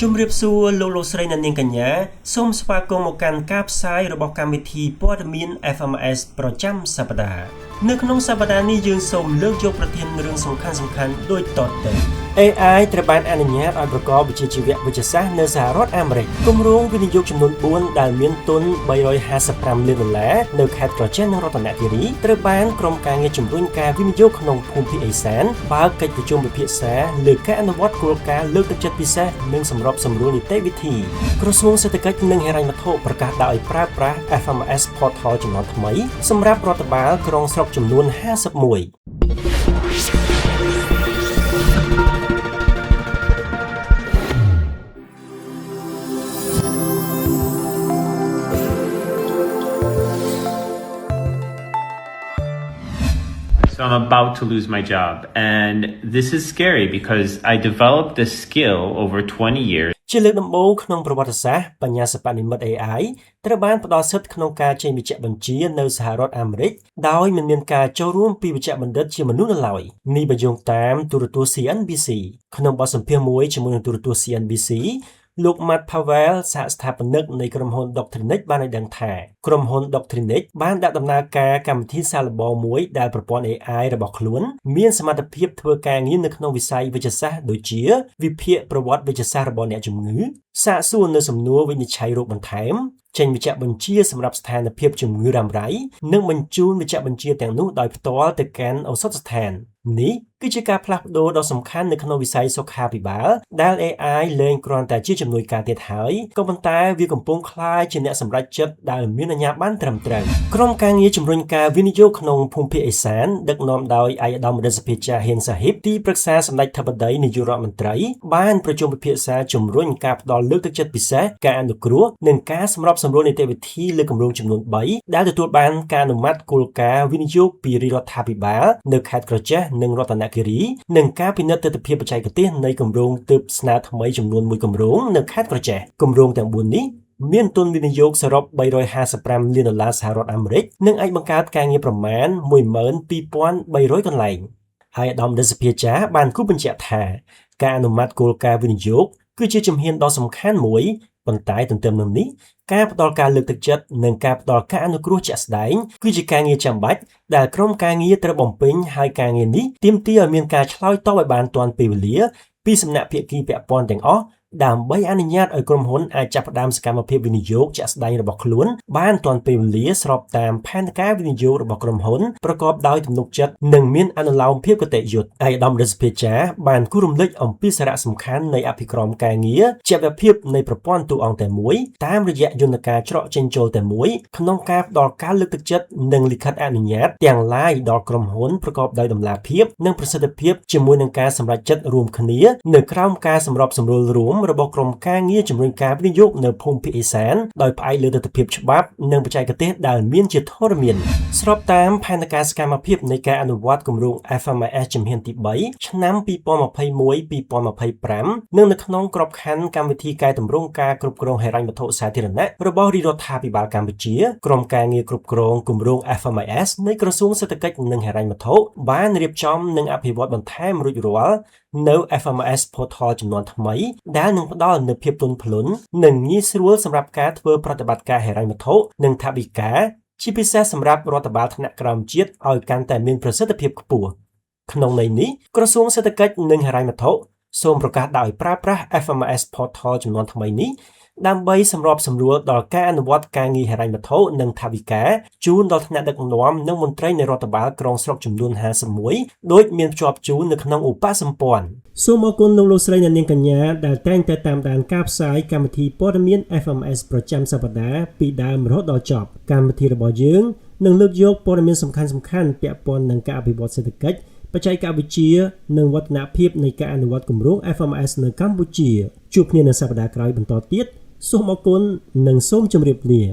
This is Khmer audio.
ជំរាបសួរលោកស្រីអ្នកនាងកញ្ញាសូមស្វាគមន៍មកកាន់ការផ្សាយរបស់កម្មវិធីព័ត៌មាន FMS ប្រចាំសប្តាហ៍នៅក្នុងសប្តាហ៍នេះយើងសូមលើកយកប្រធានរឿងសំខាន់ៗដូចតទៅ AI ត្រូវបានអនុញ្ញាតឲ្យប្រកបវិជ្ជាជីវៈវិទ្យាសាស្ត្រនៅសហរដ្ឋអាមេរិកគម្រោងវិនិយោគចំនួន4ដែលមានទុន$355 លាននៅខេត្តក្រចេះនិងរតនគិរីត្រូវបានក្រុមការងារជំរុញការវិនិយោគក្នុងភូមិភាគឦសានបើកកិច្ចប្រជុំពិភាក្សាលើការអនុវត្តគោលការណ៍លើកទឹកចិត្តពិសេសនិងសម្របសម្រួលនីតិវិធីក្រសួងសេដ្ឋកិច្ចនិងហិរញ្ញវត្ថុប្រកាសដាក់ឲ្យប្រើប្រាស់ FMS Portal ចំនួនថ្មីសម្រាប់រដ្ឋបាលក្រុងស្រុកចំនួន51 So I'm about to lose my job, and this is scary because I developed this skill over 20 years. ជាលើកដំបូងក្នុងប្រវត្តិសាស្ត្របញ្ញាសិប្បនិម្មិត AI ត្រូវបានផ្ដល់សិទ្ធិក្នុងការចេញវេជ្ជបញ្ជានៅសហរដ្ឋអាមេរិកដោយមិនមានការចូលរួមពីវេជ្ជបណ្ឌិតជាមនុស្សនៅឡើយនេះបញ្យល់តាមទូរទស្សន៍ CNBC ក្នុងបទសម្ភាសន៍មួយជាមួយនឹងទូរទស្សន៍ CNBC លោក Matt Powell សហស្ថាបនិកនៃក្រុមហ៊ុន Doctrinix បានឲ្យដឹងថាក្រុមហ៊ុន Doctrinix បានដាក់ដំណើរការកម្មវិធីសាកល្បងមួយដែលប្រព័ន្ធ AI របស់ខ្លួនមានសមត្ថភាពធ្វើការងារនៅក្នុងវិស័យវិទ្យាសាស្ត្រដូចជាវិភាគប្រវត្តិវិទ្យាសាស្ត្ររបស់អ្នកជំងឺសាកសួរនៅសំណួរវិនិច្ឆ័យរោគបន្ថែមចេញវេជ្ជបញ្ជាសម្រាប់ស្ថានភាពជំងឺរ៉ាំរ៉ៃនិងបញ្ជូនវេជ្ជបញ្ជាទាំងនោះដោយផ្ទាល់ទៅកាន់ឱសថស្ថាននេះគឺជាការផ្លាស់ប្ដូរដ៏សំខាន់នៅក្នុងវិស័យសុខាភិបាលដែល AI លែងគ្រាន់តែជាជំនួយការទៀតហើយក៏ប៉ុន្តែវាកំពុងក្លាយជាអ្នកសម្រេចចិត្តដែលមានអាជ្ញាប័ណ្ណត្រឹមត្រូវក្រុមការងារជំរុញការវិនិយោគក្នុងភូមិភាគឦសានដឹកនាំដោយឯកឧត្តមរដ្ឋសភាចាហ៊ីនសាហ៊ីបទីប្រឹក្សាសម្ដេចធិបតីនាយករដ្ឋមន្ត្រីបានប្រជុំពិភាក្សាជំរុញការផ្ដល់លើកទឹកចិត្តពិសេសការអនុគ្រោះនិងការសម្របសម្រួលនីតិវិធីលើគម្រោងចំនួន3ដែលទទួលបានការអនុម័តគោលការណ៍វិនិយោគពីរាជរដ្ឋាភិបាលនៅខេត្តក្រចេះនិងរតនគិរីនិងការពិនិត្យទិដ្ឋភាពបច្ចេកទេសនៃគម្រោងទើបស្នើថ្មីចំនួន1គម្រោងនៅខេត្តក្រចេះគម្រោងទាំង4នេះមានទុនវិនិយោគសរុប$355 លានសហរដ្ឋអាមេរិកនិងអាចបង្កើតការងារប្រមាណ12,300 កន្លែងហើយឧត្តមរដ្ឋសភាចាបានគូបញ្ជាក់ថាការអនុម័តគោលការណ៍វិនិយោគគឺជាជំហានដ៏សំខាន់មួយប៉ុន្តែទន្ទឹមនឹងនេះការផ្ដល់ការលើកទឹកចិត្តនិងការផ្ដល់ការអនុគ្រោះជាក់ស្ដែងគឺជាការងារចាំបាច់ដែលក្រុមការងារត្រូវបំពេញហើយការងារនេះទាមទារឲ្យមានការឆ្លើយតបឲ្យបានទាន់ពេលវេលាពីសំណាក់ភាគីពាក់ព័ន្ធទាំងអស់ដើម្បីអនុញ្ញាតឲ្យក្រុមហ៊ុនអាចចាប់ផ្ដើមសកម្មភាពវិនិយោគជាក់ស្ដែងរបស់ខ្លួនបានទាន់ពេលវេលាស្របតាមផែនការវិនិយោគរបស់ក្រុមហ៊ុនប្រកបដោយទំនុកចិត្តនិងមានអនុលោមភាពគតិយុត្តឯកឧត្តមរដ្ឋសភាចាបានគូរំលឹកអំពីសារៈសំខាន់នៃអភិក្រមការងារជាវភាពនៃប្រព័ន្ធទូអង្គតែមួយតាមរយៈយន្តការច្រកចេញចូលតែមួយក្នុងការផ្ដល់ការលើកទឹកចិត្តនិងលិខិតអនុញ្ញាតទាំងឡាយដល់ក្រុមហ៊ុនប្រកបដោយតម្លាភាពនិងប្រសិទ្ធភាពជាមួយនឹងការសម្រេចចិត្តរួមគ្នានៅក្រោមការសម្របសម្រួលរួមរបស់ក្រុមការងារជំរុញការវិនិយោគនៅភូមិភាគឦសានដោយផ្អែកលើទិដ្ឋភាពច្បាប់និងបច្ចេកទេសដែលមានជាធរមានស្របតាមផែនការសកម្មភាពនៃការអនុវត្តគម្រោង FMS ជំហានទី3ឆ្នាំ 2021-2025 និងនៅក្នុងក្របខ័ណ្ឌកម្មវិធីកែតម្រង់ការគ្រប់គ្រងហិរញ្ញវត្ថុសាធារណៈរបស់រាជរដ្ឋាភិបាលកម្ពុជាក្រុមការងារគ្រប់គ្រងគម្រោង FMS នៃក្រសួងសេដ្ឋកិច្ចនិងហិរញ្ញវត្ថុបានរៀបចំនិងអភិវឌ្ឍបន្ថែមរួចរាល់នៅ FMS Portal ចំនួនថ្មីដែលនឹងផ្ដល់នូវភាពទន់ភ្លន់និងងាយស្រួលសម្រាប់ការធ្វើប្រតិបត្តិការហិរញ្ញវត្ថុនិងថវិកាជាពិសេសសម្រាប់រដ្ឋបាលថ្នាក់ក្រោមជាតិឲ្យកាន់តែមានប្រសិទ្ធភាពខ្ពស់ក្នុងន័យនេះក្រសួងសេដ្ឋកិច្ចនិងហិរញ្ញវត្ថុសូមប្រកាសដាក់ឲ្យប្រើប្រាស់ FMS Portal ចំនួនថ្មីនេះដើម្បីសម្របសម្រួលដល់ការអនុវត្តការងារហិរញ្ញវត្ថុនិងថវិកាជូនដល់ថ្នាក់ដឹកនាំនិងមន្ត្រីនៃរដ្ឋបាលក្រុងស្រុកចំនួន51ដោយមានភ្ជាប់ជូននៅក្នុងឧបសម្ព័ន្ធសូមអរគុណលោកស្រីអ្នកនាងកញ្ញាដែលតែងតែតាមដានការផ្សាយកម្មវិធីព័ត៌មាន FMS ប្រចាំសប្តាហ៍ពីដើមរហូតដល់ចប់កម្មវិធីរបស់យើងនឹងលើកយកព័ត៌មានសំខាន់ៗពាក់ព័ន្ធនឹងការអភិវឌ្ឍសេដ្ឋកិច្ចបច្ចេកវិទ្យានិងវឌ្ឍនភាពនៃការអនុវត្តគម្រោង FMS នៅកម្ពុជាជួបគ្នានៅសប្តាហ៍ក្រោយបន្តទៀតសូមអរគុណនិងសូមជម្រាបលា